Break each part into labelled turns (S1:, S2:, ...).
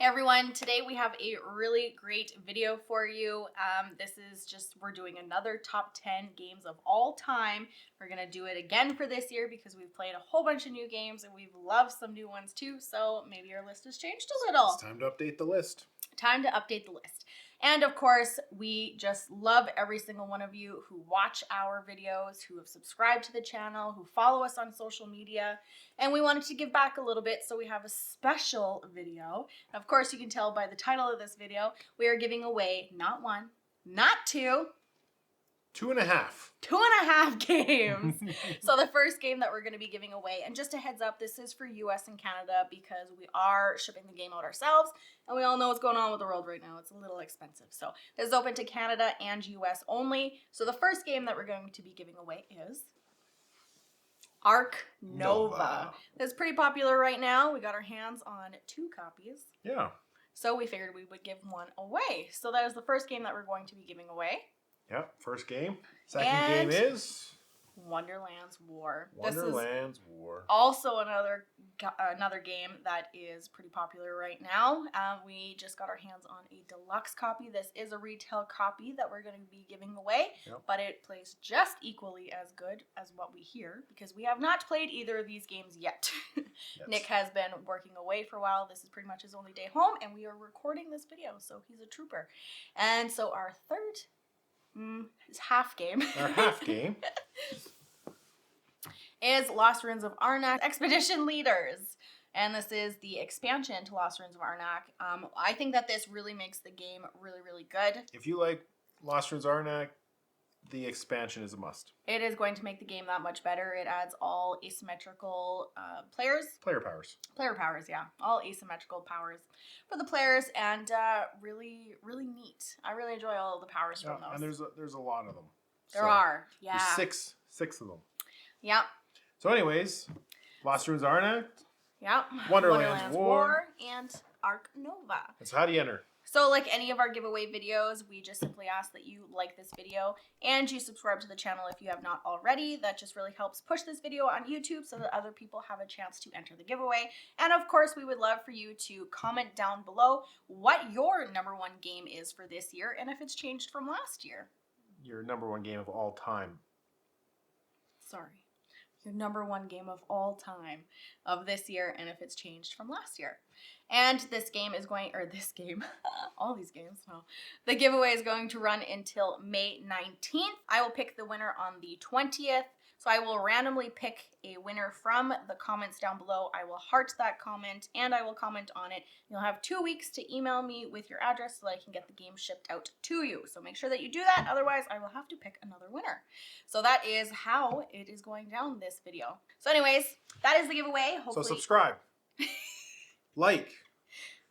S1: Hey everyone, today we have a really great video for you. We're doing another top 10 games of all time. We're going to do it again for this year because we've played a whole bunch of new games and we've loved some new ones too, so maybe our list has changed a little.
S2: It's time to update the list.
S1: Time to update the list. And of course, we just love every single one of you who watch our videos, who have subscribed to the channel, who follow us on social media. And we wanted to give back a little bit, so we have a special video. And of course, you can tell by the title of this video, we are giving away not one, not two,
S2: 2.5.
S1: 2.5 games. So the first game that we're going to be giving away, and just a heads up, this is for US and Canada because we are shipping the game out ourselves, and we all know what's going on with the world right now. It's a little expensive. So this is open to Canada and US only. So the first game that we're going to be giving away is 𝗚𝗏𝗡𝗏𝗏. It's pretty popular right now. We got our hands on 2 copies.
S2: Yeah.
S1: So we figured we would give one away. So that is the first game that we're going to be giving away.
S2: Yep, first game. Second game is
S1: Wonderland's War.
S2: Wonderland's War.
S1: Also another game that is pretty popular right now. We just got our hands on a deluxe copy. This is a retail copy that we're going to be giving away, but it plays just equally as good as what we hear because we have not played either of these games yet. Yes. Nick has been working away for a while. This is pretty much his only day home, and we are recording this video, so he's a trooper. And so our third his half game.
S2: Our half game
S1: is Lost Ruins of Arnak Expedition Leaders. And this is the expansion to Lost Ruins of Arnak. I think that this really makes the game really, really good.
S2: If you like Lost Ruins of Arnak, the expansion is a must.
S1: It is going to make the game that much better. It adds all asymmetrical players.
S2: Player powers.
S1: Player powers, yeah. All asymmetrical powers for the players, and really, really neat. I really enjoy all of the powers from those.
S2: And there's a lot of them.
S1: There are, yeah.
S2: There's six of them.
S1: Yeah.
S2: So anyways, Lost Ruins of Arnak.
S1: Yeah.
S2: Wonderland's War.
S1: And 𝗚𝗏𝗡𝗏𝗏.
S2: That's how do you enter.
S1: So like any of our giveaway videos, we just simply ask that you like this video and you subscribe to the channel if you have not already. That just really helps push this video on YouTube so that other people have a chance to enter the giveaway. And of course, we would love for you to comment down below what your #1 game is for this year and if it's changed from last year.
S2: Your #1 game of all time.
S1: Sorry. Your #1 game of all time of this year and if it's changed from last year. And this game is going, or this game, all these games, no. The giveaway is going to run until May 19th. I will pick the winner on the 20th. So I will randomly pick a winner from the comments down below. I will heart that comment and I will comment on it. You'll have 2 weeks to email me with your address so that I can get the game shipped out to you. So make sure that you do that. Otherwise, I will have to pick another winner. So that is how it is going down this video. So anyways, that is the giveaway. Hopefully.
S2: So subscribe. Like.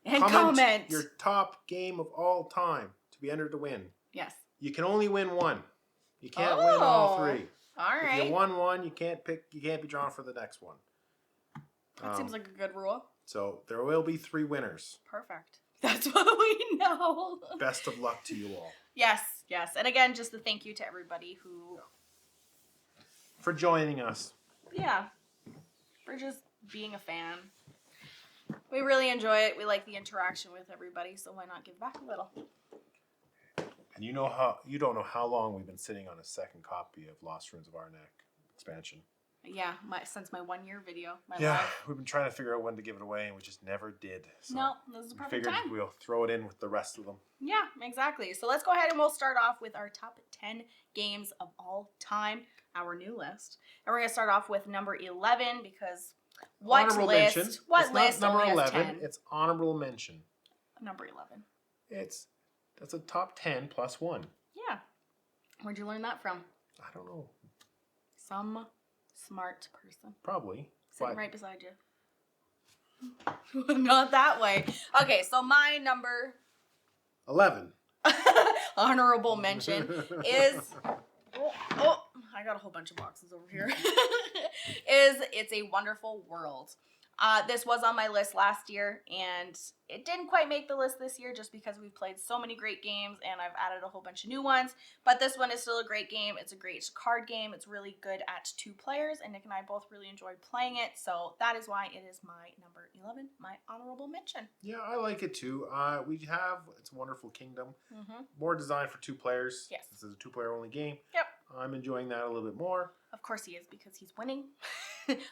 S1: And comment
S2: your top game of all time to be entered to win.
S1: Yes.
S2: You can only win one. You can't win all 3.
S1: All right.
S2: If you won one, you can't be drawn for the next one.
S1: That seems like a good rule.
S2: So there will be 3 winners.
S1: Perfect. That's what we know.
S2: Best of luck to you all.
S1: Yes, yes. And again, just a thank you to everybody who...
S2: For joining us.
S1: Yeah. For just being a fan. We really enjoy it. We like the interaction with everybody, so why not give back a little?
S2: And you don't know how long we've been sitting on a second copy of Lost Ruins of Arnak expansion.
S1: Yeah, since my 1-year video.
S2: We've been trying to figure out when to give it away, and we just never did. So
S1: no, this is the perfect time.
S2: Figured we'll throw it in with the rest of them.
S1: Yeah, exactly. So let's go ahead and we'll start off with our top 10 games of all time, our new list. And we're going to start off with number 11 because... What
S2: honorable
S1: list?
S2: Mention.
S1: What
S2: it's
S1: list?
S2: Not number
S1: only
S2: 11.
S1: has 10?
S2: It's honorable mention.
S1: Number 11.
S2: That's a top 10 plus 1.
S1: Yeah. Where'd you learn that from?
S2: I don't know.
S1: Some smart person.
S2: Probably.
S1: Sitting right beside you. Not that way. Okay, so my number
S2: 11.
S1: honorable mention is I got a whole bunch of boxes over here. It's a Wonderful World. This was on my list last year, and it didn't quite make the list this year just because we've played so many great games, and I've added a whole bunch of new ones. But this one is still a great game. It's a great card game. It's really good at 2 players, and Nick and I both really enjoyed playing it. So that is why it is my number 11, my honorable mention.
S2: Yeah, I like it too. We have It's a Wonderful Kingdom.
S1: Mm-hmm.
S2: More designed for 2 players.
S1: Yes.
S2: This is a 2-player only game.
S1: Yep.
S2: I'm enjoying that a little bit more.
S1: Of course he is, because he's winning.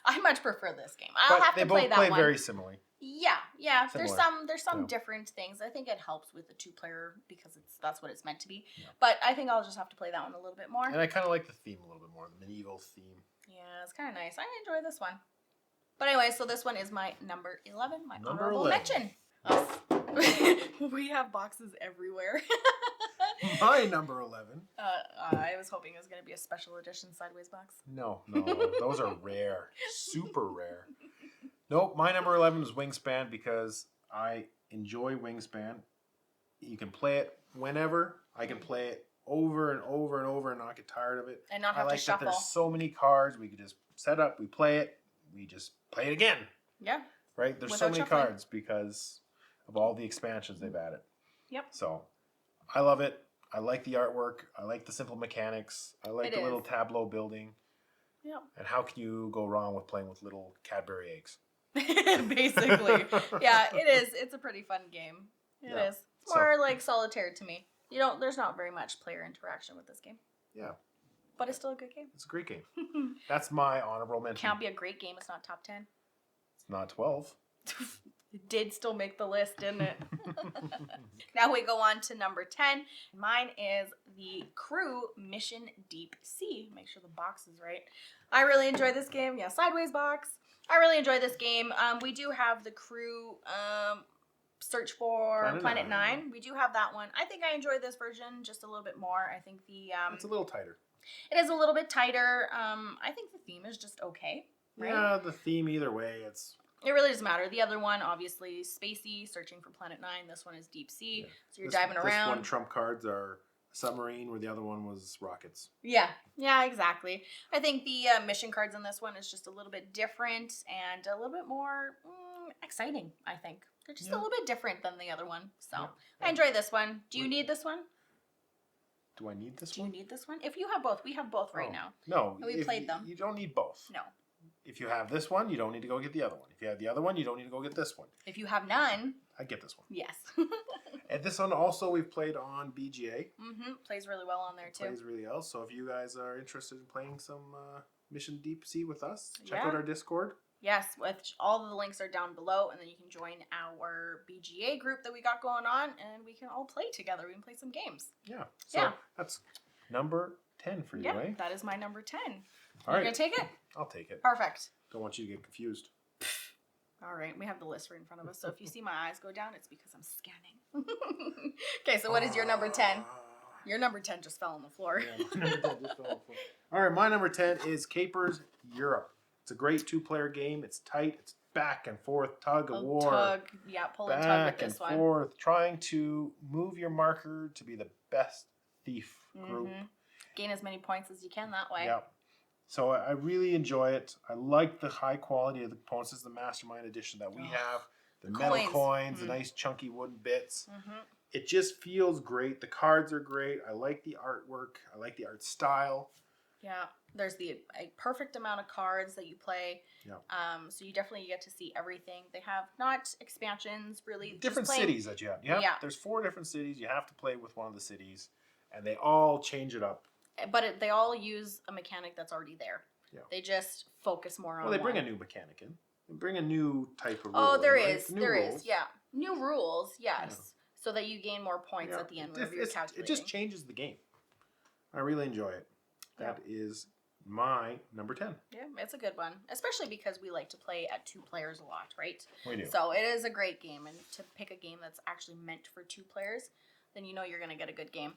S1: I much prefer this game. I'll have to play that one.
S2: They both play very similarly.
S1: Yeah.
S2: Similar.
S1: There's some
S2: So.
S1: different things. I think it helps with the 2-player because that's what it's meant to be.
S2: Yeah.
S1: But I think I'll just have to play that one a little bit more.
S2: And I kind of like the theme a little bit more, the medieval theme.
S1: Yeah, it's kind of nice. I enjoy this one. But anyway, so this one is my number 11, my
S2: Number
S1: honorable
S2: 11.
S1: mention. We have boxes everywhere.
S2: My number 11.
S1: I was hoping it was going to be a special edition Sideways box.
S2: No, those are rare, super rare. Nope, my number 11 is Wingspan because I enjoy Wingspan. You can play it whenever. I can play it over and over and over and not get tired of it.
S1: And not
S2: I
S1: have
S2: like
S1: to shuffle.
S2: that there's so many cards. We could just set up, we play it, we just play it again.
S1: Yeah.
S2: Right? There's
S1: Without
S2: so many
S1: shuffling.
S2: cards because of all the expansions they've added.
S1: Yep.
S2: So, I love it. I like the artwork. I like the simple mechanics. I like
S1: It
S2: the little
S1: is.
S2: tableau building.
S1: Yep.
S2: And how can you go wrong with playing with little Cadbury eggs?
S1: Basically. Yeah, it is. It's a pretty fun game. It
S2: Yeah.
S1: is. It's more like solitaire to me. There's not very much player interaction with this game.
S2: Yeah.
S1: But it's still a good game.
S2: It's a great game. That's my honorable mention.
S1: Can't be a great game. It's not top 10.
S2: It's not 12.
S1: It did still make the list, didn't it? Now we go on to number 10. Mine is the Crew Mission Deep Sea. Make sure the box is right. I really enjoy this game. Yeah, Sideways box. I really enjoy this game. We do have the Crew Search for Planet 9. We do have that one. I think I enjoy this version just a little bit more. I think
S2: It's a little tighter.
S1: it is a little bit tighter. I think the theme is just okay. Right?
S2: Yeah, the theme either way,
S1: It really doesn't matter. The other one, obviously, spacey, searching for Planet 9. This one is deep sea,
S2: Yeah.
S1: so you're diving around.
S2: This one trump cards are submarine, where the other one was rockets.
S1: Yeah, exactly. I think the mission cards in this one is just a little bit different and a little bit more exciting, I think. They're just a little bit different than the other one. So
S2: Yeah.
S1: I enjoy this one. Do you need this one?
S2: Do I need this
S1: Do
S2: one?
S1: you need this one? If you have both, we have both right now.
S2: No.
S1: We played them.
S2: You don't need both.
S1: No.
S2: If you have this one, you don't need to go get the other one. If you have the other one, you don't need to go get this one.
S1: If you have none,
S2: I get this one.
S1: yes.
S2: And this one also we've played on BGA.
S1: Plays really well on there too.
S2: Plays really well. So if you guys are interested in playing some Mission Deep Sea with us, check
S1: Yeah.
S2: out our Discord.
S1: Yes, which all of the links are down below, and then you can join our BGA group that we got going on, and we can all play together. We can play some games.
S2: Yeah. So
S1: Yeah.
S2: that's number 10 for you,
S1: Yeah,
S2: right?
S1: that is my number 10.
S2: All
S1: You
S2: right.
S1: gonna take it?
S2: I'll take it.
S1: Perfect.
S2: Don't want you to get confused.
S1: All right, we have the list right in front of us, so if you see my eyes go down, it's because I'm scanning. Okay, so what is your number 10? Your number 10 just fell on the floor.
S2: Yeah, my number 10 just fell off. All right, my number 10 is Capers Europe. It's a great 2-player game. It's tight. It's back and forth, tug of war.
S1: Pull and tug with
S2: Back and
S1: this one.
S2: forth, trying to move your marker to be the best thief group.
S1: Gain as many points as you can that way.
S2: Yeah. So I really enjoy it. I like the high quality of the components. This is the Mastermind edition that we have. The metal coins, the nice chunky wooden bits. It just feels great. The cards are great. I like the artwork. I like the art style.
S1: Yeah, there's a perfect amount of cards that you play.
S2: Yeah.
S1: So you definitely get to see everything. They have not expansions really.
S2: Different
S1: just playing-
S2: cities that you have. Yeah.
S1: Yeah.
S2: There's 4 different cities. You have to play with one of the cities, and they all change it up.
S1: But they all use a mechanic that's already there.
S2: Yeah.
S1: They just focus more on.
S2: Well, they bring a
S1: one.
S2: new mechanic in. They bring a new type of rule.
S1: Oh, there
S2: right?
S1: is.
S2: New
S1: There
S2: rules.
S1: is. Yeah, new rules. Yes,
S2: Yeah.
S1: so that you gain more points
S2: Yeah.
S1: at the end
S2: It-
S1: whenever you're
S2: it's-
S1: calculating.
S2: It just changes the game. I really enjoy it. That is my number 10.
S1: Yeah, it's a good one, especially because we like to play at 2 players a lot, right?
S2: We do.
S1: So it is a great game, and to pick a game that's actually meant for 2 players, then you know you're going to get a good game.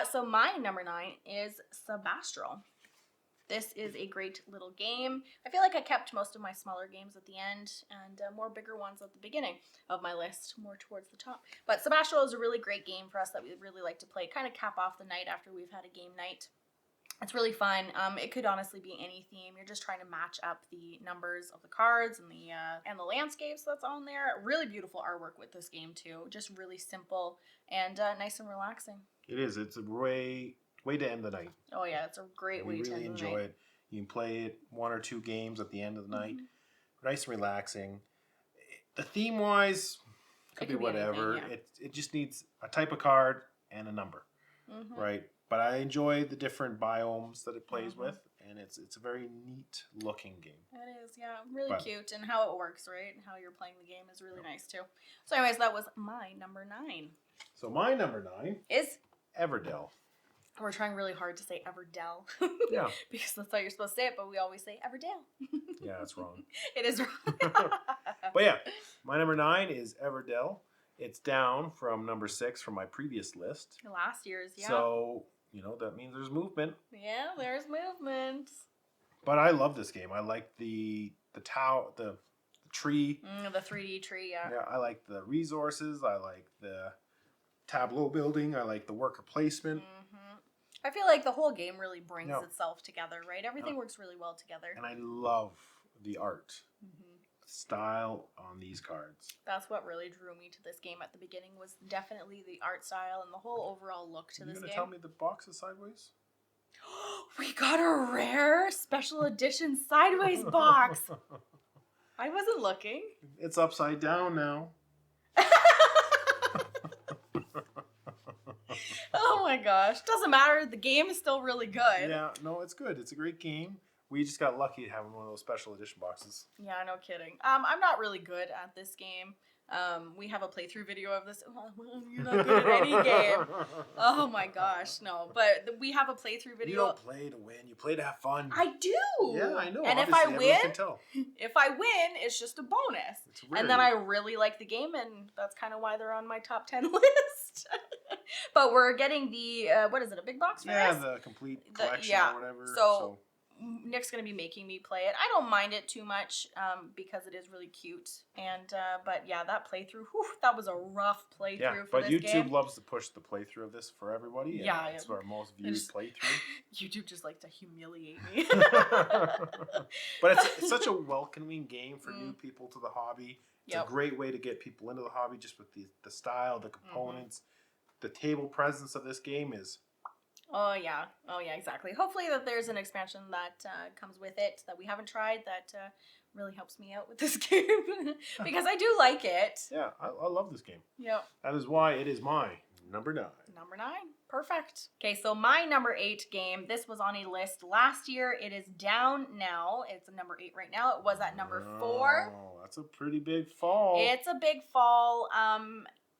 S1: So my number 9 is Subastral. This is a great little game. I feel like I kept most of my smaller games at the end and more bigger ones at the beginning of my list, more towards the top. But Subastral is a really great game for us that we really like to play, kind of cap off the night after we've had a game night. It's really fun. It could honestly be any theme. You're just trying to match up the numbers of the cards and the landscapes that's on there. Really beautiful artwork with this game too. Just really simple and nice and relaxing.
S2: It is. It's a way to end the night.
S1: Oh yeah, it's a great way to end the night.
S2: You really enjoy it. You can play it 1 or 2 games at the end of the night. Nice and relaxing. The theme wise could be whatever.
S1: Anything, yeah.
S2: It just needs a type of card and a number, right? But I enjoy the different biomes that it plays with, and it's a very neat looking game.
S1: It is, yeah, really cute, and how it works, right? And how you're playing the game is really nice too. So, anyways, that was my number 9.
S2: So my number 9
S1: is
S2: Everdell.
S1: We're trying really hard to say Everdell.
S2: Yeah.
S1: Because that's how you're supposed to say it, but we always say Everdell.
S2: Yeah, that's wrong.
S1: It is wrong.
S2: But yeah, my number 9 is Everdell. It's down from number 6 from my previous list.
S1: Last year's, yeah.
S2: So, that means there's movement.
S1: Yeah, there's movement.
S2: But I love this game. I like the tree.
S1: The 3D tree, yeah.
S2: Yeah, I like the resources. I like the tableau building. I like the worker placement.
S1: I feel like the whole game really brings itself together, right? Everything works really well together.
S2: And I love the art. Style on these cards.
S1: That's what really drew me to this game at the beginning, was definitely the art style and the whole overall look to this game.
S2: You gonna tell me the box is sideways?
S1: We got a rare special edition sideways box. I wasn't looking.
S2: It's upside down now.
S1: Oh my gosh. Doesn't matter. The game is still really good.
S2: Yeah, no, it's good. It's a great game. We just got lucky having one of those special edition boxes.
S1: Yeah, no kidding. I'm not really good at this game. We have a playthrough video of this. Oh, you're not good at any game. Oh my gosh, no. But we have a playthrough video.
S2: You don't play to win. You play to have fun.
S1: I do.
S2: Yeah, I know.
S1: And
S2: obviously,
S1: if I win, it's just a bonus.
S2: It's weird.
S1: And then I really like the game, and that's kind of why they're on my top 10 list. But we're getting the what is it? A big box for this?
S2: Yeah, the complete collection or whatever.
S1: So Nick's gonna be making me play it. I don't mind it too much because it is really cute. And but yeah, that playthrough, that was a rough playthrough for this game.
S2: But YouTube loves to push the playthrough of this for everybody.
S1: Yeah,
S2: it's our most viewed playthrough.
S1: YouTube just likes to humiliate me.
S2: But it's such a welcoming game for new people to the hobby. It's a great way to get people into the hobby, just with the style, the components, the table presence of this game is.
S1: Oh yeah, exactly. Hopefully that there's an expansion that comes with it that we haven't tried that really helps me out with this game because I do like it.
S2: Yeah, I love this game.
S1: Yep.
S2: That is why it is my number 9.
S1: Number 9. Perfect. Okay, so my number 8 game, this was on a list last year. It is down now. It's number 8 right now. It was at number 4.
S2: Oh, that's a pretty big fall.
S1: It's a big fall.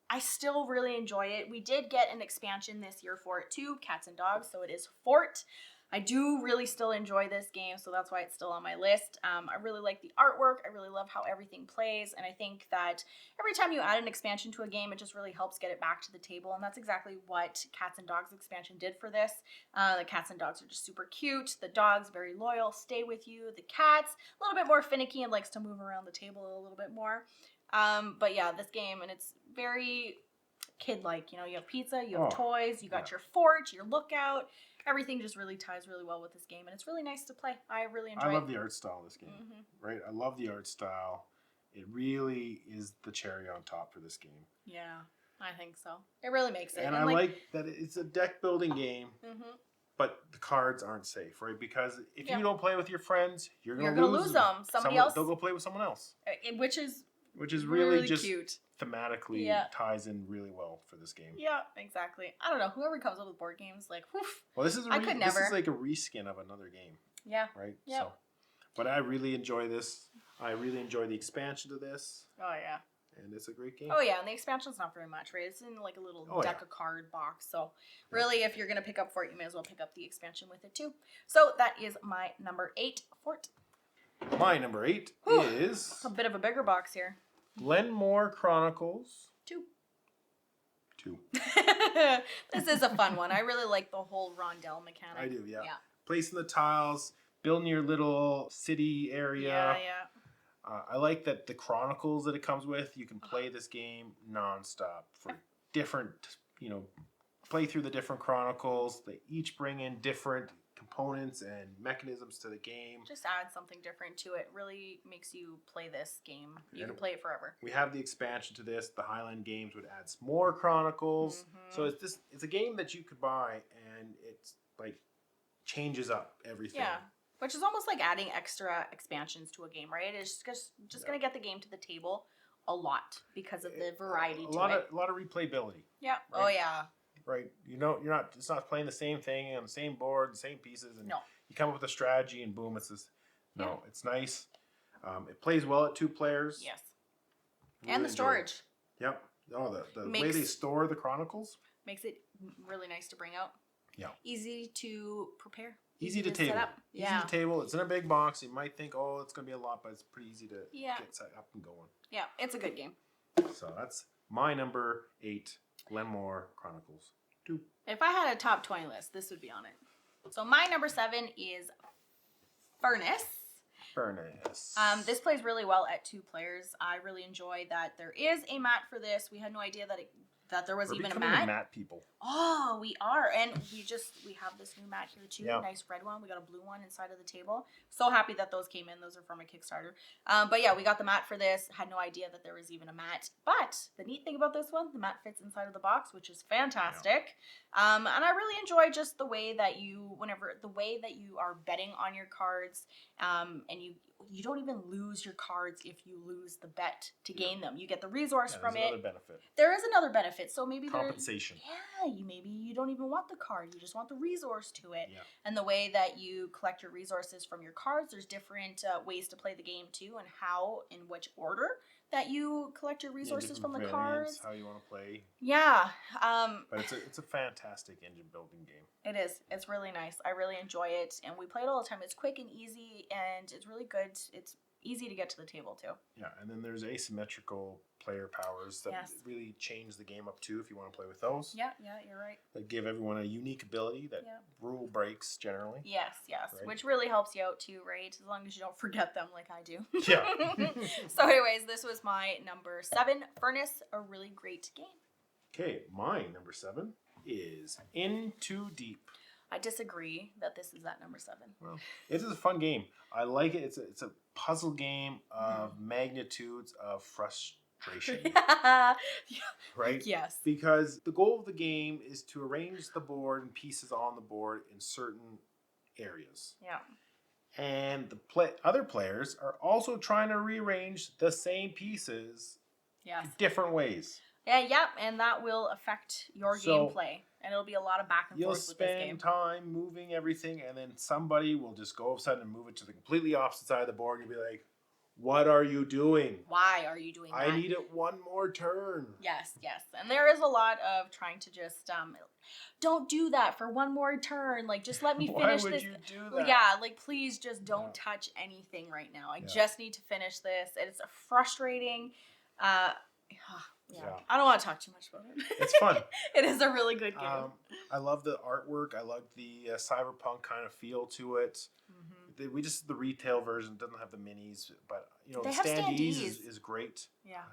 S1: I still really enjoy it. We did get an expansion this year for it too, Cats and Dogs, so it is Fort. I do really still enjoy this game, so that's why it's still on my list. I really like the artwork. I really love how everything plays, and I think that every time you add an expansion to a game, it just really helps get it back to the table, and that's exactly what Cats and Dogs expansion did for this. The cats and dogs are just super cute. The dogs, very loyal, stay with you. The cats, a little bit more finicky and likes to move around the table a little bit more. But yeah, this game, and it's very kid-like. You have pizza, you have toys, you got your fort, your lookout. Everything just really ties really well with this game, and it's really nice to play. I really enjoy it.
S2: I love the art style of this game, right? I love the art style. It really is the cherry on top for this game.
S1: Yeah, I think so. It really makes it.
S2: And I like that it's a deck-building game, but the cards aren't safe, right? Because if you don't play with your friends, you're going to lose them.
S1: Somebody else.
S2: They'll go play with someone else.
S1: Which is
S2: really just
S1: cute.
S2: Thematically ties in really well for this game.
S1: Yeah, exactly. I don't know. Whoever comes up with board games, like, woof.
S2: Well, this is like a reskin of another game.
S1: Yeah.
S2: Right?
S1: Yep.
S2: So, but I really enjoy this. I really enjoy the expansion to this.
S1: Oh, yeah.
S2: And it's a great game.
S1: Oh, yeah. And the expansion's not very much, right? It's in like a little deck of card box. So, really, if you're going to pick up Fort, you may as well pick up the expansion with it, too. So, that is my number 8, Fort.
S2: My number 8 is
S1: a bit of a bigger box here.
S2: Glenmore Chronicles
S1: 2.
S2: 2.
S1: This is a fun one. I really like the whole rondelle mechanic.
S2: I do, yeah. Placing the tiles, building your little city area.
S1: Yeah.
S2: I like that the Chronicles that it comes with, you can play this game nonstop for different, play through the different Chronicles. They each bring in different components and mechanisms to the game.
S1: Just add something different to it. Really makes you play this game. You can play it forever.
S2: We have the expansion to this. The Highland games would add some more Chronicles. So it's a game that you could buy, and it's like changes up everything.
S1: Yeah. Which is almost like adding extra expansions to a game, right? It's just going to get the game to the table a lot because of the variety
S2: A lot of replayability.
S1: Yeah. Right? Oh, yeah.
S2: Right. It's not playing the same thing on the same board, the same pieces. And
S1: no.
S2: You come up with a strategy and boom, it's this. No, it's nice. It plays well at 2 players.
S1: Yes.
S2: Really
S1: and the storage.
S2: Yep. Oh, the way they store the Chronicles.
S1: Makes it really nice to bring out.
S2: Yeah.
S1: Easy to prepare.
S2: Easy to table.
S1: Set up.
S2: Easy to table. It's in a big box. You might think, oh, it's going to be a lot, but it's pretty easy to get set up and going.
S1: Yeah, it's a good game.
S2: So that's my number 8, Glenmore Chronicles 2.
S1: If I had a top 20 list, this would be on it. So my number 7 is Furnace. This plays really well at 2 players. I really enjoy that there is a mat for this. We had no idea that there was even a mat.
S2: Mat people.
S1: Oh, we are. And we have this new mat here too. Nice red one. We got a blue one inside of the table. So happy that those came in. Those are from a Kickstarter. But yeah, we got the mat for this. Had no idea that there was even a mat. But the neat thing about this one, the mat fits inside of the box, which is fantastic. And I really enjoy just the way that you are betting on your cards, and you don't even lose your cards if you lose the bet to gain them. You get the resource from it.
S2: Another benefit.
S1: There is another benefit. So maybe
S2: compensation.
S1: Maybe you don't even want the card. You just want the resource to it.
S2: Yeah.
S1: And the way that you collect your resources from your cards, there's different ways to play the game too, and how, in which order that you collect your resources from the cards.
S2: How you want to play.
S1: Yeah.
S2: But it's a fantastic engine building game.
S1: It is. It's really nice. I really enjoy it, and we play it all the time. It's quick and easy, and it's really good. It's easy to get to the table too.
S2: Yeah, and then there's asymmetrical player powers that really change the game up too if you want to play with those.
S1: Yeah, you're right.
S2: That give everyone a unique ability that rule breaks generally.
S1: Yes,
S2: right?
S1: Which really helps you out too, right? As long as you don't forget them like I do.
S2: Yeah.
S1: So anyways, this was my number 7, Furnace, a really great game.
S2: Okay, my number 7 is In Too Deep.
S1: I disagree that this is at number 7.
S2: Well, it is a fun game. I like it. It's a puzzle game of magnitudes of frustration. Right?
S1: Yes.
S2: Because the goal of the game is to arrange the board and pieces on the board in certain areas.
S1: Yeah.
S2: And the other players are also trying to rearrange the same pieces in different ways.
S1: Yeah, and that will affect your gameplay. And it'll be a lot of back and forth with this game.
S2: You'll spend time moving everything, and then somebody will just go upside and move it to the completely opposite side of the board, and you'll be like, what are you doing?
S1: Why are you doing that?
S2: I need it one more turn.
S1: Yes. And there is a lot of trying to just, don't do that for one more turn. Like, just let me finish this.
S2: Why would you do that?
S1: Yeah, like, please just don't touch anything right now. I just need to finish this. It's frustrating. Yeah. I don't want to talk too much about it.
S2: It's fun.
S1: It is a really good game.
S2: I love the artwork. I love the cyberpunk kind of feel to it. Mm-hmm. The retail version doesn't have the minis, but the standees is great.
S1: Yeah.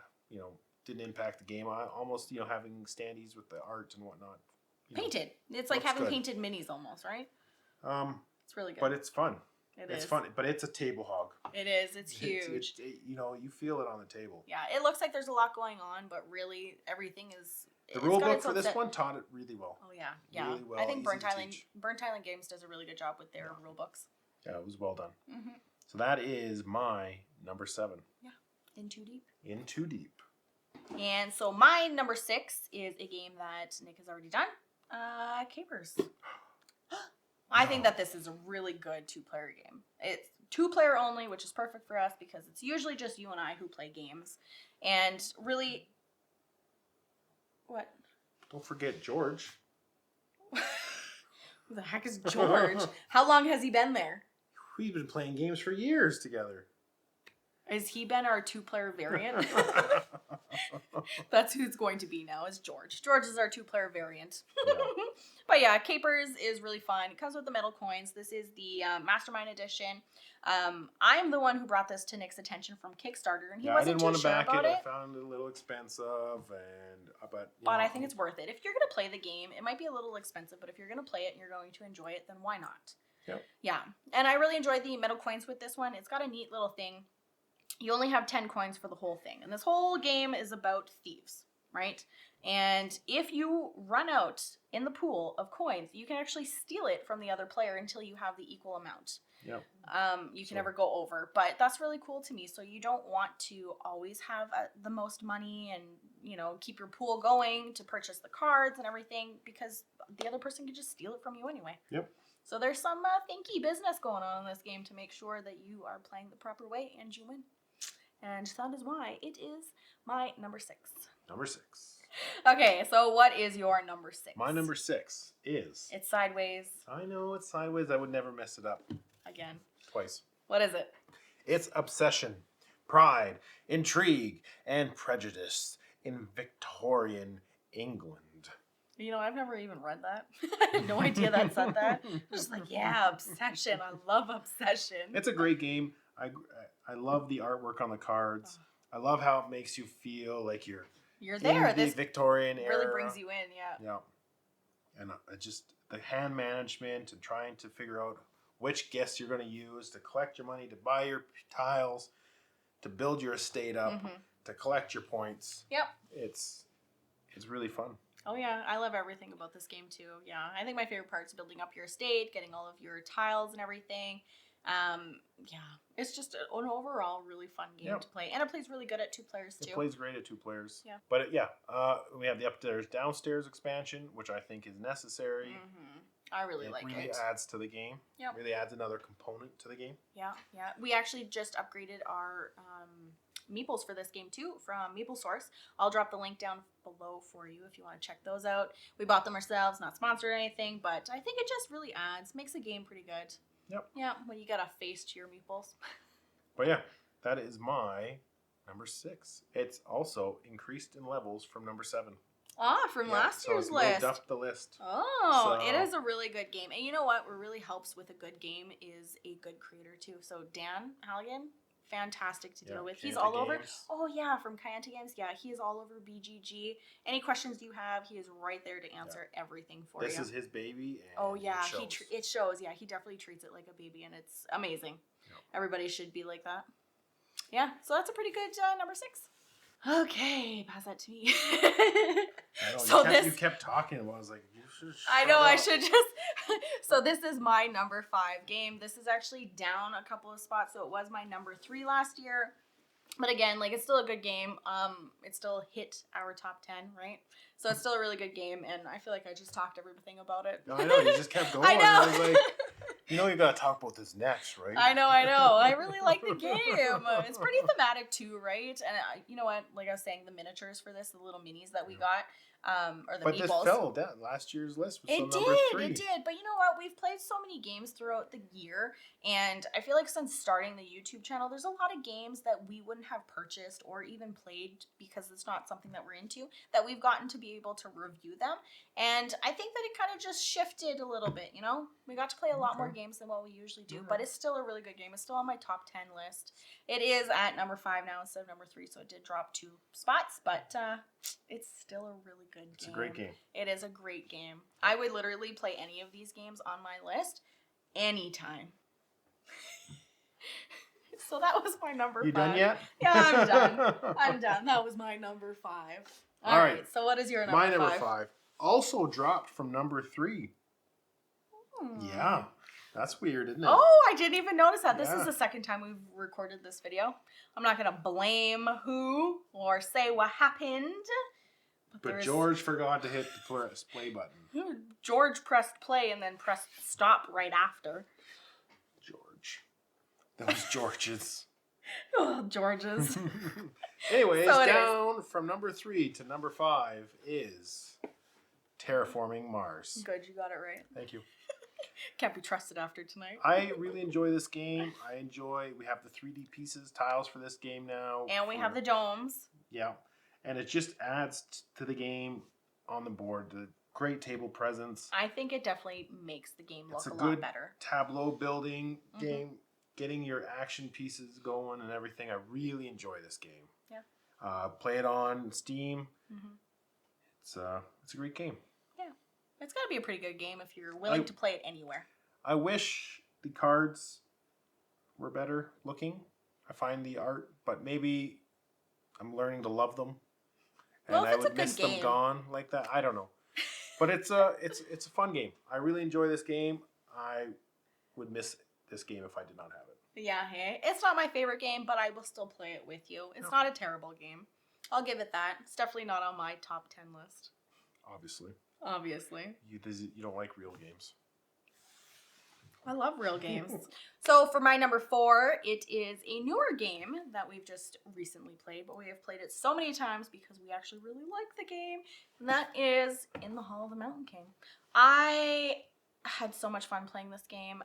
S2: Didn't impact the game. I almost having standees with the art and whatnot.
S1: Painted. It's like having painted minis almost, right? It's really good.
S2: But it's fun.
S1: It's
S2: fun, but it's a table hog.
S1: It is. It's huge.
S2: You feel it on the table.
S1: Yeah, it looks like there's a lot going on, but really everything is.
S2: The rule book for this one taught it really well.
S1: Oh yeah.
S2: Really well,
S1: I think Burnt Island Games does a really good job with their rule books.
S2: Yeah, it was well done. Mm-hmm. So that is my number 7.
S1: Yeah, In Too Deep.
S2: In Too Deep.
S1: And so my number 6 is a game that Nick has already done. Capers. I think that this is a really good 2-player game. It's 2-player only, which is perfect for us because it's usually just you and I who play games. And really... What?
S2: Don't forget George.
S1: Who the heck is George? How long has he been there?
S2: We've been playing games for years together.
S1: Has he been our 2-player variant? That's who it's going to be now, is George. George is our 2-player variant. Yeah. But yeah, Capers is really fun. It comes with the metal coins. This is the Mastermind Edition. I'm the one who brought this to Nick's attention from Kickstarter, and he wasn't too sure about it.
S2: I found it a little expensive, but
S1: I think it's worth it. If you're going to play the game, it might be a little expensive, but if you're going to play it and you're going to enjoy it, then why not?
S2: Yep.
S1: Yeah. And I really enjoyed the metal coins with this one. It's got a neat little thing. You only have 10 coins for the whole thing. And this whole game is about thieves, right? And if you run out in the pool of coins, you can actually steal it from the other player until you have the equal amount.
S2: Yep.
S1: You can never go over, but that's really cool to me. So you don't want to always have the most money and, you know, keep your pool going to purchase the cards and everything, because the other person can just steal it from you anyway.
S2: Yep.
S1: So there's some thinky business going on in this game to make sure that you are playing the proper way and you win. And that is why it is my number 6.
S2: Number 6.
S1: Okay, so what is your number 6?
S2: My number 6 is...
S1: It's sideways.
S2: I know it's sideways. I would never mess it up.
S1: Again.
S2: Twice.
S1: What is it?
S2: It's obsession, pride, intrigue, and prejudice in Victorian England.
S1: You know, I've never even read that. I had no idea that said that. I'm just like, yeah, obsession. I love obsession.
S2: It's a great game. I love the artwork on the cards. I love how it makes you feel like you're
S1: there.
S2: In the
S1: This
S2: Victorian era.
S1: really brings you in, yeah.
S2: Yeah. And just the hand management and trying to figure out which guests you're going to use to collect your money, to buy your tiles, to build your estate up, to collect your points.
S1: Yep.
S2: It's really fun.
S1: Oh, yeah. I love everything about this game, too. Yeah. I think my favorite part is building up your estate, getting all of your tiles and everything. Yeah. It's just an overall really fun game to play. And it plays really good at 2 players, too.
S2: It plays great at 2 players.
S1: Yeah.
S2: But, we have the upstairs, downstairs expansion, which I think is necessary.
S1: I really like it.
S2: It really adds to the game.
S1: Yep.
S2: Really adds another component to the game.
S1: Yeah, yeah. We actually just upgraded our meeples for this game too from Meeple Source. I'll drop the link down below for you if you want to check those out. We bought them ourselves, not sponsored or anything, but I think it just really makes the game pretty good.
S2: Yep.
S1: Yeah, when you got a face to your meeples.
S2: But yeah, that is my number 6. It's also increased in levels from number 7.
S1: From last year's
S2: it's
S1: list.
S2: moved up the list.
S1: Oh, it is a really good game. And you know what really helps with a good game is a good creator too. So Dan Halligan, fantastic to deal with. He's all over. Oh yeah, from Kayanta Games. Yeah, he is all over BGG. Any questions you have, he is right there to answer everything for you.
S2: This is his baby. And
S1: oh yeah,
S2: it
S1: shows. Yeah, he definitely treats it like a baby, and it's amazing.
S2: Yep.
S1: Everybody should be like that. Yeah, so that's a pretty good number 6. Okay, pass that to me.
S2: You kept talking about it. I was like, you should
S1: I should just. So this is my number 5 game. This is actually down a couple of spots. So it was my number 3 last year. But again, like, it's still a good game. It still hit our top 10, right? So it's still a really good game, and I feel like I just talked everything about it.
S2: No, I know. You just kept going.
S1: I know.
S2: I was like, you know you got to talk about this next, right?
S1: I know. I really like the game. It's pretty thematic too, right? And you know what? Like I was saying, the miniatures for this, the little minis that we got, or the meatballs.
S2: But this fell down. Last year's list was number 3.
S1: It did. But you know what? We've played so many games throughout the year, and I feel like since starting the YouTube channel, there's a lot of games that we wouldn't have purchased or even played because it's not something that we're into, that we've gotten to be able to review them. And I think that it kind of just shifted a little bit, you know? We got to play a lot more games than what we usually do, but it's still a really good game. It's still on my top 10 list. It is at number 5 now instead of number 3, so it did drop 2 spots, but it's still a really good game.
S2: It's a great game.
S1: It is a great game. I would literally play any of these games on my list anytime. So that was my number 5.
S2: You done yet?
S1: Yeah, I'm done. I'm done. That was my number 5. All right. So what is your number 5?
S2: My number 5 also dropped from number 3. Yeah. That's weird, isn't it?
S1: Oh, I didn't even notice that. This is the second time we've recorded this video. I'm not going to blame who or say what happened.
S2: But George forgot to hit the play button.
S1: George pressed play and then pressed stop right after.
S2: George. Those Georges.
S1: Oh, Georges.
S2: Anyways, so down from number 3 to number 5 is Terraforming Mars.
S1: Good, you got it right.
S2: Thank you.
S1: Can't be trusted after tonight.
S2: I really enjoy this game. We have the 3D pieces, tiles for this game now.
S1: And we have the domes.
S2: Yeah. And it just adds to the game on the board. The great table presence.
S1: I think it definitely makes the game look a lot better.
S2: It's a good tableau building game. Getting your action pieces going and everything. I really enjoy this game. Yeah. Play it on Steam. It's a great game.
S1: Yeah. It's got to be a pretty good game if you're willing to play it anywhere.
S2: I wish the cards were better looking. I find the art, but maybe I'm learning to love them, and
S1: Well, if
S2: I
S1: it's a
S2: would
S1: good
S2: miss them
S1: game.
S2: gone like that. I don't know, but it's a fun game. I really enjoy this game. I would miss this game if I did not have it.
S1: Yeah, hey. It's not my favorite game, but I will still play it with you. It's not a terrible game. I'll give it that. It's definitely not on my top 10 list. Obviously.
S2: You don't like real games.
S1: I love real games. So for my number 4, it is a newer game that we've just recently played, but we have played it so many times because we actually really like the game, and that is In the Hall of the Mountain King. I had so much fun playing this game.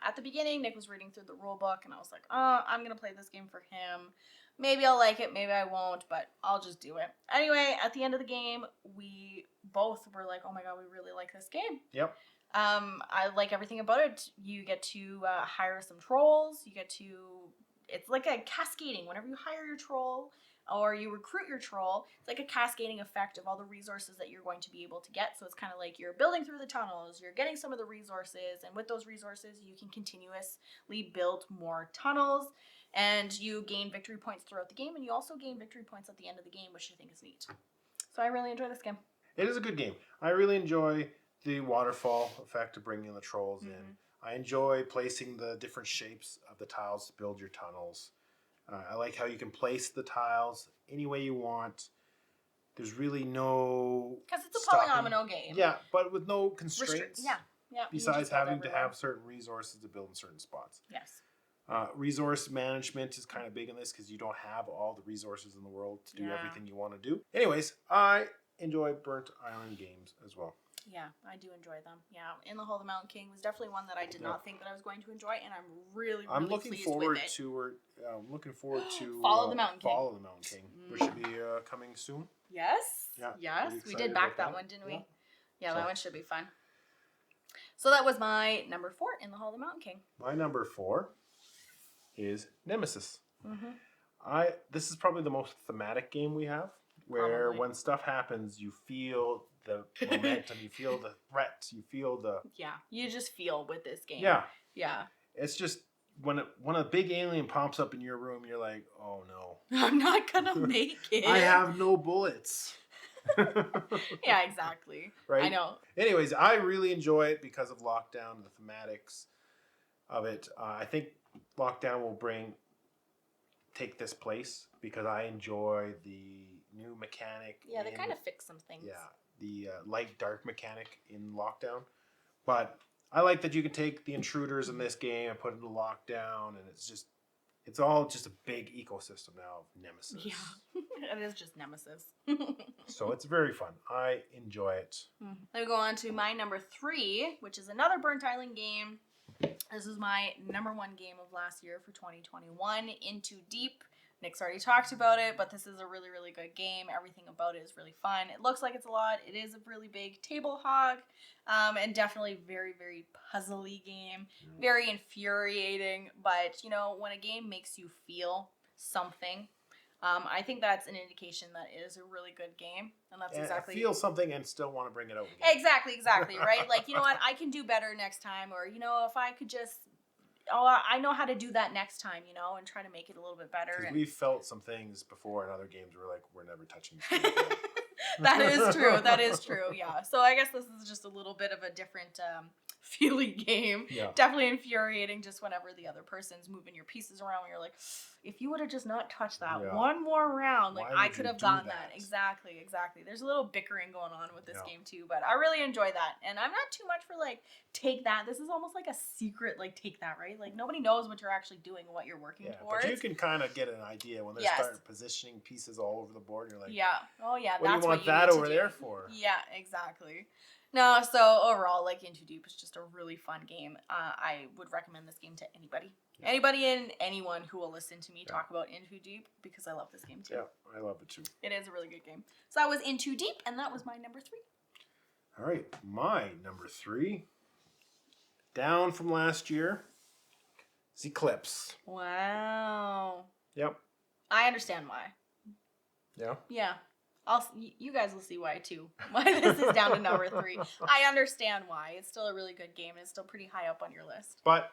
S1: At the beginning, Nick was reading through the rule book, and I was like, oh, I'm going to play this game for him. Maybe I'll like it, maybe I won't, but I'll just do it. Anyway, at the end of the game, we both were like, oh my god, we really like this game.
S2: Yep.
S1: I like everything about it. You get to hire some trolls. It's like a cascading. Whenever you hire your troll or you recruit your troll, it's like a cascading effect of all the resources that you're going to be able to get. So it's kind of like you're building through the tunnels, you're getting some of the resources, and with those resources, you can continuously build more tunnels, and you gain victory points throughout the game, and you also gain victory points at the end of the game, which I think is neat. So I really enjoy this game.
S2: It is a good game. I really enjoy the waterfall effect of bringing the trolls in. I enjoy placing the different shapes of the tiles to build your tunnels. I like how you can place the tiles any way you want. There's really no...
S1: Because it's a
S2: stopping.
S1: polyomino game.
S2: Yeah, but with no constraints.
S1: Yeah.
S2: Besides having to have certain resources to build in certain spots.
S1: Yes.
S2: Resource management is kind of big in this because you don't have all the resources in the world to do everything you want to do. Anyways, I enjoy Burnt Island games as well.
S1: Yeah, I do enjoy them. Yeah, In the Hall of the Mountain King was definitely one that I did not think that I was going to enjoy, and I'm really pleased with it.
S2: I'm looking forward to
S1: Follow the Mountain King.
S2: Follow the Mountain King, which should be coming soon.
S1: Yes.
S2: Yeah.
S1: Yes, we did back that one, didn't we? Yeah,
S2: So,
S1: that one should be fun. So that was my number 4, In the Hall of the Mountain King.
S2: My number 4 is Nemesis. This is probably the most thematic game we have, where when stuff happens, you feel the momentum, you feel the threat, you feel the...
S1: Yeah, you just feel with this game.
S2: Yeah.
S1: Yeah.
S2: It's just, when a big alien pops up in your room, you're like, oh no.
S1: I'm not gonna make it.
S2: I have no bullets.
S1: Yeah, exactly.
S2: Right?
S1: I know.
S2: Anyways, I really enjoy it because of Lockdown, the thematics of it. I think Lockdown will take this place because I enjoy the new mechanic.
S1: Yeah, they kind of fix some things.
S2: Yeah, the light-dark mechanic in Lockdown. But I like that you can take the intruders in this game and put them into Lockdown, and it's all just a big ecosystem now of Nemesis.
S1: Yeah, it is just Nemesis.
S2: So it's very fun. I enjoy it.
S1: Let me go on to my number 3, which is another Burnt Island game. This is my number 1 game of last year for 2021, Into Deep. Nick's already talked about it, but this is a really, really good game. Everything about it is really fun. It looks like it's a lot. It is a really big table hog, and definitely very, very puzzly game. Very infuriating, but, you know, when a game makes you feel something, I think that's an indication that it is a really good game, and that's exactly...
S2: feel something and still want to bring it out again.
S1: Exactly, right? Like, you know what, I can do better next time, or, you know, if I could just... Oh, I know how to do that next time, you know, and try to make it a little bit better.
S2: Because we've felt some things before in other games where we're like, we're never touching this game again.
S1: That is true, yeah. So I guess this is just a little bit of a different feeling game. Yeah. Definitely infuriating just whenever the other person's moving your pieces around and you're like, if you would have just not touched that one more round, like I could have gotten that. Exactly. There's a little bickering going on with this game too, but I really enjoy that. And I'm not too much for like, take that. This is almost like a secret, like take that, right? Like nobody knows what you're actually doing and what you're working towards.
S2: But you can kind of get an idea when they start positioning pieces all over the board. You're like,
S1: oh yeah,
S2: what do you want that over there for?
S1: Yeah, exactly. No, so overall, like Into Deep is just a really fun game. I would recommend this game to anybody. Yeah. Anybody and anyone who will listen to me talk about Into Deep, because I love this game too.
S2: Yeah, I love it too.
S1: It is a really good game. So that was Into Deep, and that was my number 3.
S2: All right, my number 3, down from last year, is Eclipse.
S1: Wow.
S2: Yep.
S1: I understand why.
S2: Yeah?
S1: Yeah. You guys will see why too. Why this is down to number 3. I understand why. It's still a really good game. And it's still pretty high up on your list.
S2: But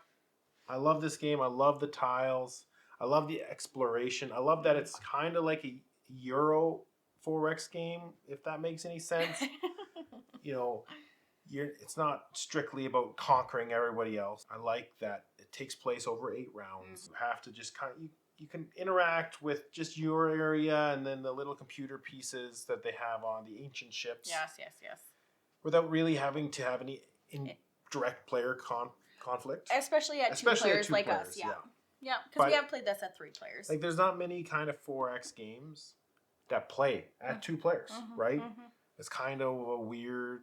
S2: I love this game. I love the tiles. I love the exploration. I love that it's kind of like a Euro 4X game, if that makes any sense. You know, it's not strictly about conquering everybody else. I like that it takes place over 8 rounds. You have to just kind of, you can interact with just your area and then the little computer pieces that they have on the ancient ships.
S1: Yes.
S2: Without really having to have any direct player conflict.
S1: Especially at 2 players like us. Yeah, because we have played this at 3 players.
S2: Like, there's not many kind of 4X games that play at 2 players, right? It's kind of a weird...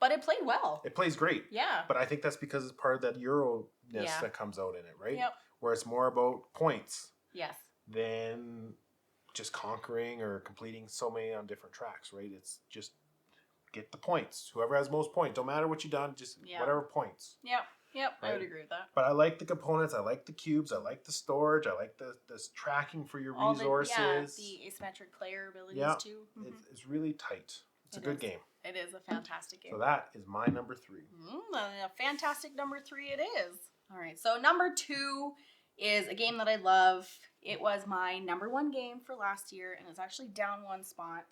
S1: But it played well.
S2: It plays great.
S1: Yeah.
S2: But I think that's because it's part of that Euro-ness that comes out in it, right?
S1: Yep.
S2: Where it's more about points.
S1: Yes.
S2: Than just conquering or completing so many on different tracks, right? It's just get the points. Whoever has most points. Don't matter what you've done, just whatever points.
S1: Yep. Right?
S2: I
S1: would agree with that.
S2: But I like the components. I like the cubes. I like the storage. I like this tracking for your resources.
S1: The asymmetric player abilities too.
S2: It's really tight. It's a good game.
S1: It is a fantastic game.
S2: So that is my number 3.
S1: A fantastic number 3 it is. All right. So number 2 is a game that I love. It was my number 1 game for last year, and it's actually down 1 spot.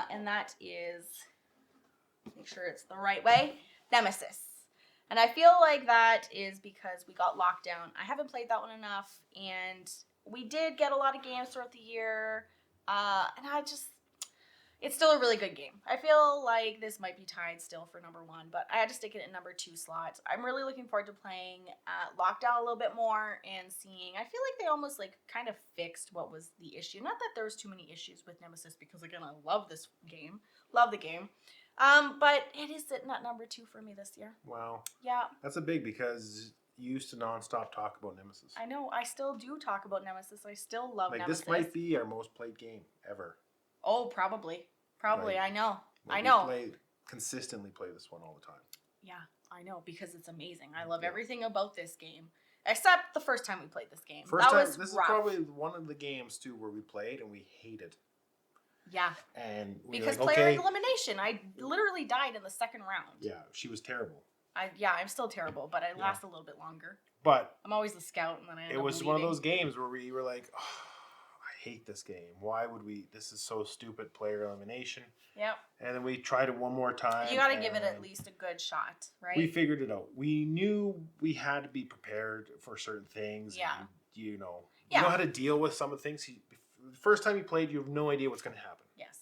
S1: And that is, make sure it's the right way, Nemesis. And I feel like that is because we got locked down. I haven't played that one enough, and we did get a lot of games throughout the year. And it's still a really good game. I feel like this might be tied still for number 1, but I had to stick it in number 2 slot. I'm really looking forward to playing Lockdown a little bit more and seeing. I feel like they almost kind of fixed what was the issue. Not that there was too many issues with Nemesis, because again, I love this game. Love the game. But it is sitting at number 2 for me this year.
S2: Wow.
S1: Yeah.
S2: That's a big, because you used to nonstop talk about Nemesis.
S1: I know. I still do talk about Nemesis. I still love Nemesis.
S2: This might be our most played game ever.
S1: Oh, probably. I know.
S2: Consistently play this one all the time.
S1: Yeah, I know, because it's amazing. I love everything about this game, except the first time we played this game. This is
S2: probably one of the games too where we played and we hated.
S1: Yeah.
S2: And
S1: because player elimination, I literally died in the 2nd round.
S2: Yeah, she was terrible.
S1: I'm still terrible, but I last a little bit longer.
S2: But
S1: I'm always the scout, and then I end up
S2: one of those games where we were like, oh, I hate this game. Why would we? This is so stupid, player elimination.
S1: Yep.
S2: And then we tried it one more time.
S1: You got to give it at least a good shot, right?
S2: We figured it out. We knew we had to be prepared for certain things.
S1: Yeah.
S2: And, you know how to deal with some of the things. The first time you played, you have no idea what's going to happen.
S1: Yes.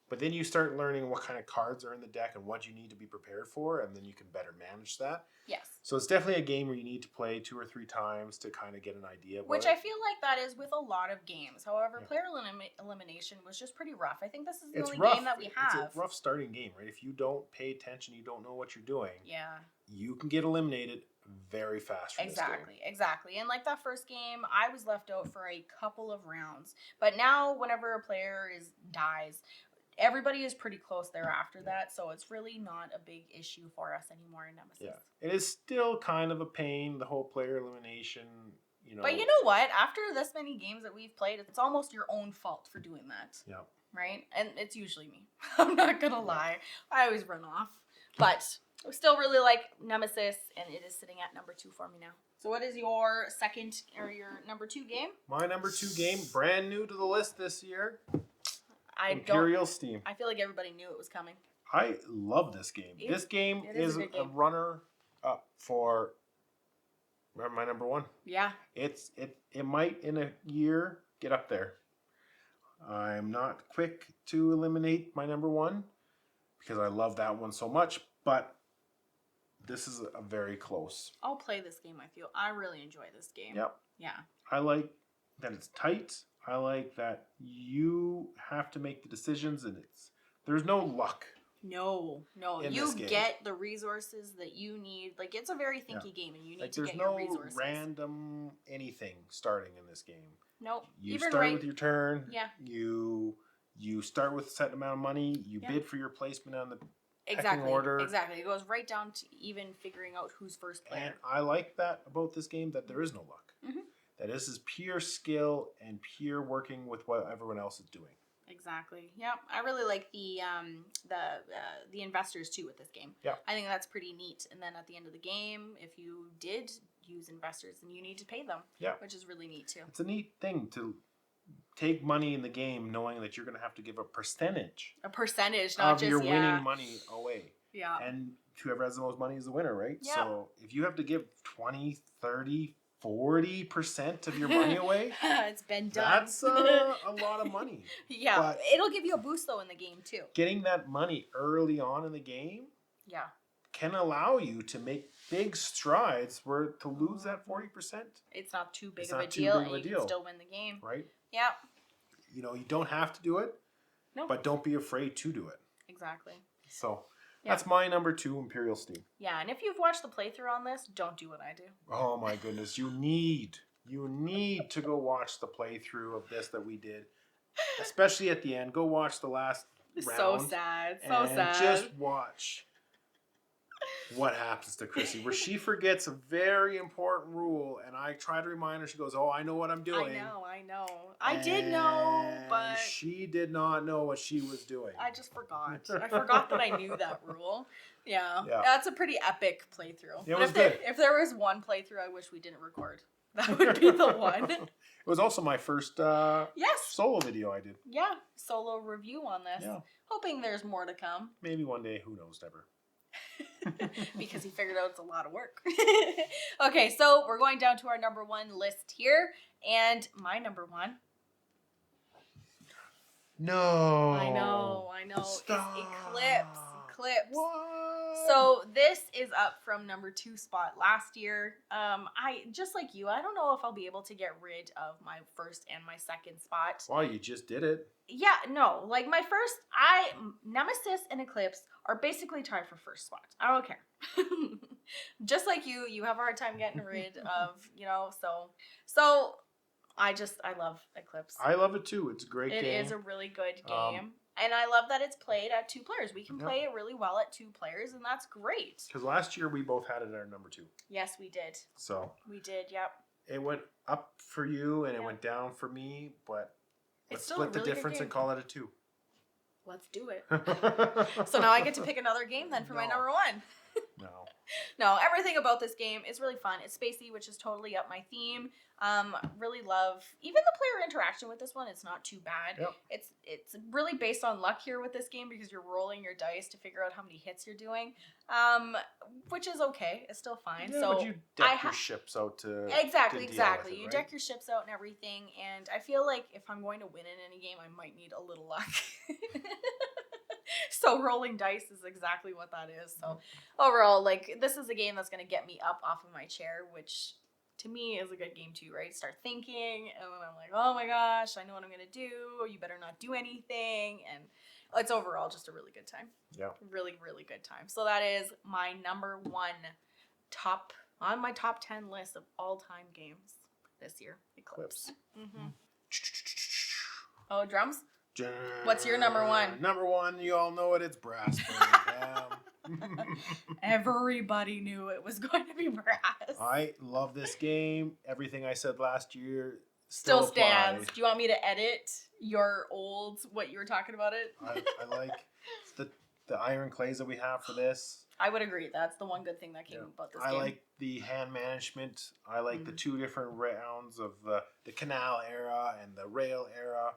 S2: But then you start learning what kind of cards are in the deck and what you need to be prepared for, and then you can better manage that.
S1: Yes.
S2: So it's definitely a game where you need to play 2 or 3 times to kind of get an idea.
S1: Which I feel like that is with a lot of games. However, player elimination was just pretty rough. I think this is the only game that we have.
S2: It's a rough starting game, right? If you don't pay attention, you don't know what you're doing.
S1: Yeah.
S2: You can get eliminated very fast from this game.
S1: Exactly. And like that first game, I was left out for a couple of rounds. But now, whenever a player dies, everybody is pretty close there after that, so it's really not a big issue for us anymore in Nemesis.
S2: Yeah, it is still kind of a pain, the whole player elimination,
S1: But you know what? After this many games that we've played, it's almost your own fault for doing that.
S2: Yeah.
S1: Right? And it's usually me. I'm not gonna lie. I always run off. But I still really like Nemesis, and it is sitting at number 2 for me now. So what is your second, or your number 2 game?
S2: My number 2 game, brand new to the list this year.
S1: Imperial
S2: Steam.
S1: I feel like everybody knew it was coming.
S2: I love this game. This game is a runner up for my number 1.
S1: Yeah.
S2: It might in a year get up there. I'm not quick to eliminate my number 1 because I love that one so much, but this is a very close.
S1: I'll play this game, I feel. I really enjoy this game.
S2: Yep.
S1: Yeah.
S2: I like that it's tight. I like that you have to make the decisions, and there's no luck.
S1: No. You get the resources that you need. Like, it's a very thinky game, and you need to get your resources.
S2: There's no random anything starting in this game.
S1: Nope.
S2: You start with your turn.
S1: Yeah.
S2: You start with a set amount of money. You bid for your placement on the pecking order.
S1: Exactly. It goes right down to even figuring out who's first player.
S2: And I like that about this game, that there is no luck.
S1: Mm-hmm.
S2: That this is pure skill and pure working with what everyone else is doing.
S1: Exactly. Exactly. Yep. I really like the investors too with this game.
S2: Yeah.
S1: I think that's pretty neat. And then at the end of the game, if you did use investors, then you need to pay them.
S2: Yeah.
S1: Which is really neat too.
S2: It's a neat thing to take money in the game knowing that you're going to have to give a percentage.
S1: A percentage, not
S2: of
S1: just
S2: your winning money away.
S1: Yeah.
S2: And whoever has the most money is the winner, right?
S1: Yeah.
S2: So if you have to give 20, 30, 40% of your money away,
S1: it's been done.
S2: That's a lot of money.
S1: Yeah.
S2: But
S1: it'll give you a boost though in the game too.
S2: Getting that money early on in the game can allow you to make big strides where to lose that 40%.
S1: It's not too big of a deal and you can still win the game.
S2: Right?
S1: Yeah.
S2: You know, you don't have to do it, but don't be afraid to do it.
S1: Exactly.
S2: So that's my number 2, Imperial Steam.
S1: Yeah, and if you've watched the playthrough on this, don't do what I do.
S2: Oh my goodness, you need to go watch the playthrough of this that we did, especially at the end. Go watch the last round.
S1: So sad, so sad.
S2: Just watch what happens to Krissy, where she forgets a very important rule, and I try to remind her. She goes, "Oh, I know what I'm doing."
S1: I know. I did know, but
S2: she did not know what she was doing.
S1: I just forgot. I forgot that I knew that rule. Yeah. That's a pretty epic playthrough.
S2: It was good.
S1: If there was one playthrough I wish we didn't record, that would be the one.
S2: It was also my first solo video I did.
S1: Yeah, solo review on this.
S2: Yeah.
S1: Hoping there's more to come.
S2: Maybe one day, who knows, never.
S1: Because he figured out it's a lot of work. Okay, so we're going down to our number 1 list here, and my number 1.
S2: No.
S1: I know.
S2: Stop.
S1: It's Eclipse.
S2: What?
S1: So this is up from number 2 spot last year. I just like you, I don't know if I'll be able to get rid of my first and my second spot.
S2: Well, you just did it.
S1: Yeah, no, like my first, Nemesis and Eclipse are basically tied for first spot. I don't care. Just like you have a hard time getting rid of, so I love Eclipse.
S2: I love it too. It's a great game.
S1: It is a really good game. And I love that it's played at 2 players. We can play it really well at 2 players, and that's great.
S2: Because last year we both had it at our number 2.
S1: Yes, we did.
S2: So
S1: we did, yep.
S2: It went up for you, and it went down for me, but let's split the difference and call it a 2.
S1: Let's do it. So now I get to pick another game then for my number 1. No, everything about this game is really fun. It's spacey, which is totally up my theme. Really love even the player interaction with this one. It's not too bad.
S2: Yep.
S1: It's really based on luck here with this game because you're rolling your dice to figure out how many hits you're doing, which is okay. It's still fine.
S2: Yeah,
S1: so
S2: but you deck your ships out to
S1: exactly.
S2: It, right?
S1: You deck your ships out and everything, and I feel like if I'm going to win in any game, I might need a little luck. So rolling dice is exactly what that is. So overall, like, this is a game that's going to get me up off of my chair, which to me is a good game too, right? Start thinking, and then I'm like, oh my gosh, I know what I'm going to do. You better not do anything. And it's overall just a really good time.
S2: Yeah. Really,
S1: really good time. So that is my number 1 on my top 10 list of all-time games this year. Eclipse. Mm-hmm. Oh, drums? What's your number 1?
S2: Number 1, you all know it. It's Brass.
S1: Everybody knew it was going to be Brass.
S2: I love this game. Everything I said last year
S1: still stands. Do you want me to edit your what you were talking about it?
S2: I like the iron clays that we have for this.
S1: I would agree. That's the one good thing that came about this game.
S2: I like the hand management. I like the 2 different rounds of the canal era and the rail era.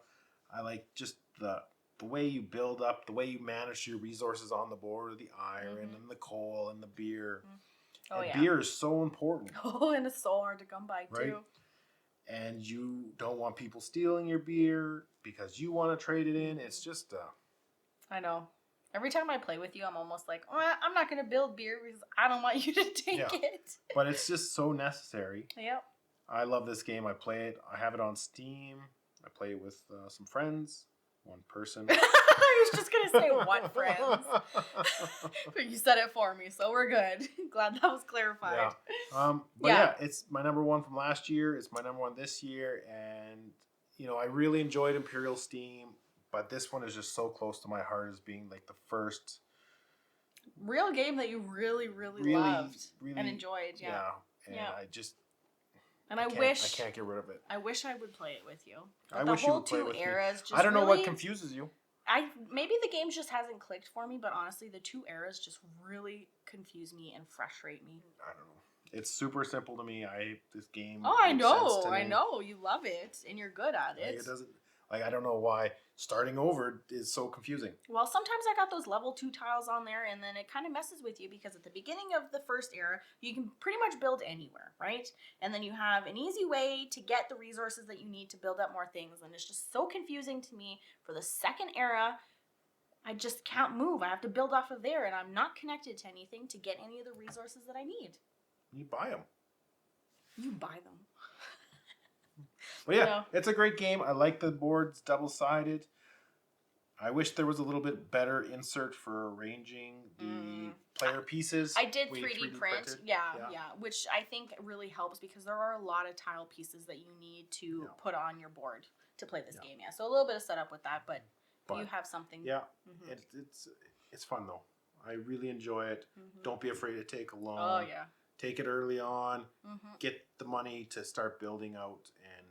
S2: I like just the way you build up, the way you manage your resources on the board, the iron and the coal and the beer.
S1: Oh,
S2: and beer is so important.
S1: Oh, and it's so hard to come by too.
S2: And you don't want people stealing your beer because you want to trade it in. It's just
S1: I know. Every time I play with you, I'm almost like, oh, I'm not going to build beer because I don't want you to take it.
S2: But it's just so necessary.
S1: Yep.
S2: I love this game. I play it. I have it on Steam. I play it with some friends. 1 person.
S1: I was just going to say 1 friends. But you said it for me, so we're good. Glad that was clarified.
S2: Yeah. It's my number 1 from last year. It's my number 1 this year. And, I really enjoyed Imperial Steam. But this one is just so close to my heart as being like the first
S1: real game that you really, really loved and enjoyed. Yeah.
S2: And
S1: And I
S2: can't get rid of it.
S1: I wish I would play it with you. But
S2: I
S1: the
S2: wish you
S1: whole
S2: would play it with
S1: two eras
S2: me.
S1: just
S2: I don't know
S1: really,
S2: what confuses you.
S1: maybe the game just hasn't clicked for me, but honestly, the two eras just really confuse me and frustrate me.
S2: I don't know. It's super simple to me. I hate this game.
S1: Oh, I know. You love it, and you're good at it.
S2: Like, it doesn't. Like, I don't know why starting over is so confusing.
S1: Well, sometimes I got those level 2 tiles on there, and then it kind of messes with you because at the beginning of the first era, you can pretty much build anywhere, right? And then you have an easy way to get the resources that you need to build up more things, and it's just so confusing to me. For the second era, I just can't move. I have to build off of there, and I'm not connected to anything to get any of the resources that I need.
S2: You buy them.
S1: You buy them.
S2: But yeah, it's a great game. I like the boards, double-sided. I wish there was a little bit better insert for arranging the player pieces.
S1: I did 3D print.
S2: printed.
S1: Yeah, which I think really helps because there are a lot of tile pieces that you need to put on your board to play this game. Yeah, so a little bit of setup with that, but you have something.
S2: Yeah, it's fun though. I really enjoy it. Don't be afraid to take a loan.
S1: Oh yeah.
S2: Take it early on. Get the money to start building out and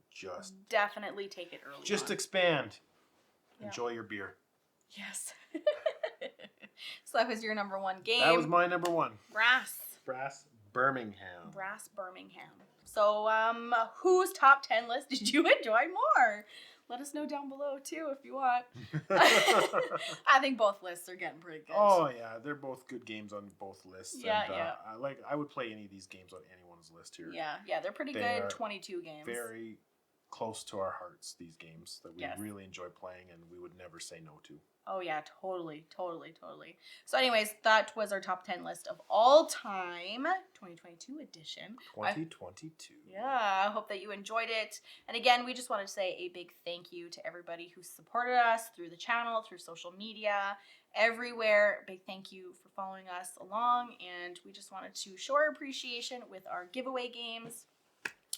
S2: just
S1: definitely take it early.
S2: Just expand. Yeah. Enjoy your beer.
S1: Yes. So that was your number one game.
S2: That was my number one.
S1: Brass
S2: Birmingham.
S1: Brass Birmingham. So whose top 10 list did you enjoy more? Let us know down below too if you want. I think both lists are getting pretty good.
S2: Oh yeah, they're both good games on both lists.
S1: Yeah,
S2: and, I would play any of these games on anyone's list here.
S1: Yeah, they're pretty good. 22 games.
S2: Very close to our hearts, these games that we really enjoy playing and we would never say no to.
S1: Oh yeah, totally. So anyways, that was our top 10 list of all time, 2022 edition.
S2: 2022.
S1: I hope that you enjoyed it. And again, we just wanted to say a big thank you to everybody who supported us through the channel, through social media, everywhere. Big thank you for following us along. And we just wanted to show our appreciation with our giveaway games.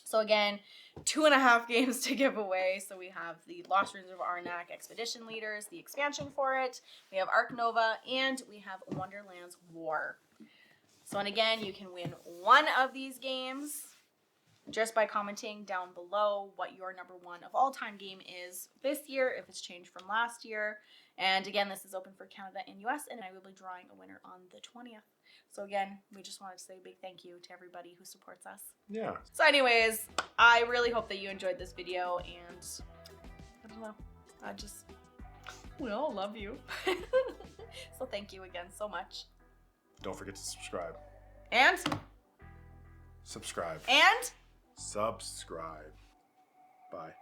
S1: So again, 2.5 games to give away. So we have the Lost Ruins of Arnak Expedition Leaders, the expansion for it. We have Ark Nova, and we have Wonderland's War. So, and again, you can win one of these games just by commenting down below what your number one of all time game is this year, if it's changed from last year. And again, this is open for Canada and US, and I will be drawing a winner on the 20th. So again, we just wanted to say a big thank you to everybody who supports us.
S2: Yeah.
S1: So anyways, I really hope that you enjoyed this video, and I don't know, we all love you. So thank you again so much.
S2: Don't forget to subscribe.
S1: And?
S2: Subscribe.
S1: And?
S2: Subscribe. Bye.